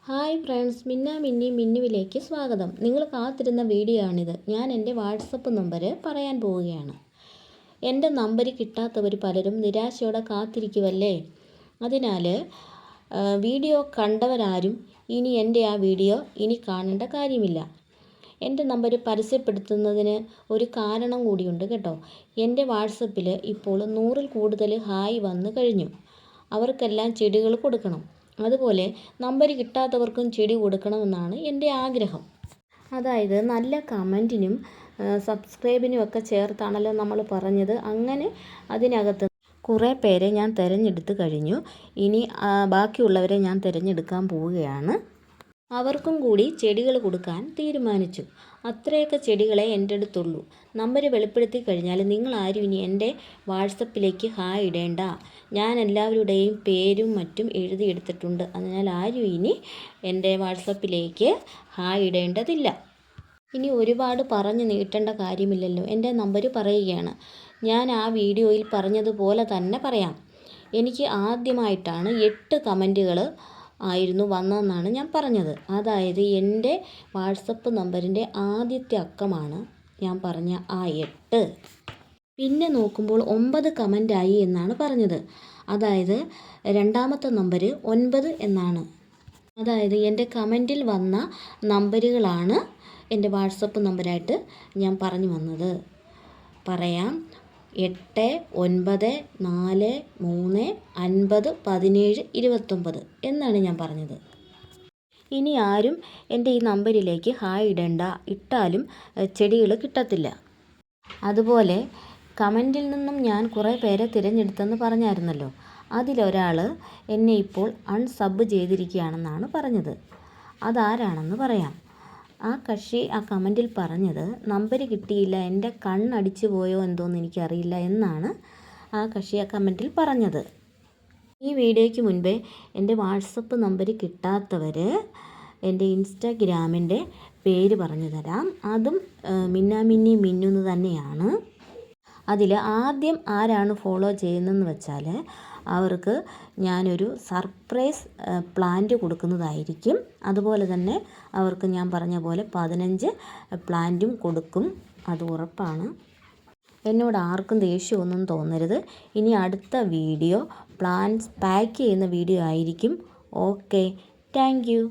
Hi friends, മിന്നുവിലേക്ക് സ്വാഗതം. നിങ്ങൾ കാത്തിരുന്ന വീഡിയോ ആണിത്. ഞാൻ എൻ്റെ വാട്സപ്പ് നമ്പർ പറയാൻ പോവുകയാണ്. എൻ്റെ നമ്പർ കിട്ടാത്തവർ പലരും നിരാശയോടെ കാത്തിരിക്കുമല്ലേ. അതിനാൽ വീഡിയോ കണ്ടവരാരും ഇനി എൻ്റെ ആ വീഡിയോ ഇനി കാണേണ്ട കാര്യമില്ല. എൻ്റെ നമ്പർ പരസ്യപ്പെടുത്തുന്നതിന് ഒരു കാരണം കൂടിയുണ്ട് കേട്ടോ. എൻ്റെ വാട്സപ്പിൽ ഇപ്പോൾ 100-ൽ കൂടുതൽ ഹായ് വന്നു കഴിഞ്ഞു. അവർക്കെല്ലാം ചെടികൾ കൊടുക്കണം. അതുപോലെ നമ്പർ കിട്ടാത്തവർക്കും ചെടി കൊടുക്കണമെന്നാണ് എൻ്റെ ആഗ്രഹം. അതായത് നല്ല കമൻറ്റിനും സബ്സ്ക്രൈബിനും ഒക്കെ ചേർത്താണല്ലോ നമ്മൾ പറഞ്ഞത്. അങ്ങനെ അതിനകത്ത് കുറേ പേരെ ഞാൻ തിരഞ്ഞെടുത്ത് കഴിഞ്ഞു. ഇനി ബാക്കിയുള്ളവരെ ഞാൻ തിരഞ്ഞെടുക്കാൻ പോവുകയാണ്. അവർക്കും കൂടി ചെടികൾ കൊടുക്കാൻ തീരുമാനിച്ചു. അത്രയൊക്കെ ചെടികളെ എൻ്റെ അടുത്തുള്ളൂ. നമ്പർ വെളിപ്പെടുത്തി കഴിഞ്ഞാൽ നിങ്ങൾ ആരും ഇനി എൻ്റെ വാട്സപ്പിലേക്ക് ഹായ് ഇടേണ്ട. ഞാൻ എല്ലാവരുടെയും പേരും മറ്റും എഴുതിയെടുത്തിട്ടുണ്ട്. അതിനാൽ ആരും ഇനി എൻ്റെ വാട്സപ്പിലേക്ക് ഹായ് ഇടേണ്ടതില്ല. ഇനി ഒരുപാട് പറഞ്ഞു നീട്ടേണ്ട കാര്യമില്ലല്ലോ. എൻ്റെ നമ്പർ പറയുകയാണ്. ഞാൻ ആ വീഡിയോയിൽ പറഞ്ഞതുപോലെ തന്നെ പറയാം. എനിക്ക് ആദ്യമായിട്ടാണ് 8 കമൻറ്റുകൾ ആയിരുന്നു വന്നതെന്നാണ് ഞാൻ പറഞ്ഞത്. അതായത് എൻ്റെ വാട്സപ്പ് നമ്പറിൻ്റെ ആദ്യത്തെ അക്കമാണ് ഞാൻ പറഞ്ഞ ആ 8. പിന്നെ നോക്കുമ്പോൾ 9 കമൻ്റായി എന്നാണ് പറഞ്ഞത്. അതായത് രണ്ടാമത്തെ നമ്പർ 9 എന്നാണ്. അതായത് എൻ്റെ കമൻറ്റിൽ വന്ന നമ്പറുകളാണ് എൻ്റെ വാട്സപ്പ് നമ്പറായിട്ട് ഞാൻ പറഞ്ഞു വന്നത്. പറയാം: 8, 9, 4, 3, 50, 17, 29 എന്നാണ് ഞാൻ പറഞ്ഞത്. ഇനി ആരും എൻ്റെ ഈ നമ്പറിലേക്ക് ഹായ് ഇടണ്ട. ഇട്ടാലും ചെടികൾ കിട്ടത്തില്ല. അതുപോലെ കമൻറ്റിൽ നിന്നും ഞാൻ കുറേ പേരെ തിരഞ്ഞെടുത്തെന്ന് പറഞ്ഞായിരുന്നല്ലോ. അതിലൊരാൾ എന്നെ ഇപ്പോൾ അൺസബ് ചെയ്തിരിക്കുകയാണെന്നാണ് പറഞ്ഞത്. അതാരാണെന്ന് പറയാം. ആ കക്ഷി ആ കമൻറ്റിൽ പറഞ്ഞത് നമ്പർ കിട്ടിയില്ല, എൻ്റെ കണ്ണടിച്ചു പോയോ എന്തോന്ന് എനിക്കറിയില്ല എന്നാണ് ആ കക്ഷി ആ കമൻറ്റിൽ പറഞ്ഞത്. ഈ വീഡിയോയ്ക്ക് മുൻപേ എൻ്റെ വാട്സപ്പ് നമ്പർ കിട്ടാത്തവർ എൻ്റെ ഇൻസ്റ്റാഗ്രാമിൻ്റെ പേര് പറഞ്ഞു തരാം. അതും മിന്നു തന്നെയാണ്. അതിൽ ആദ്യം ആരാണ് ഫോളോ ചെയ്യുന്നതെന്ന് വെച്ചാൽ അവർക്ക് ഞാനൊരു സർപ്രൈസ് പ്ലാന്റ് കൊടുക്കുന്നതായിരിക്കും. അതുപോലെ തന്നെ അവർക്ക് ഞാൻ പറഞ്ഞ പോലെ 15 പ്ലാന്റും കൊടുക്കും. അത് ഉറപ്പാണ്. എന്നോട് ആർക്കും ദേഷ്യമൊന്നും തോന്നരുത്. ഇനി അടുത്ത വീഡിയോ പ്ലാന്റ്സ് പാക്ക് ചെയ്യുന്ന വീഡിയോ ആയിരിക്കും. Okay, thank you.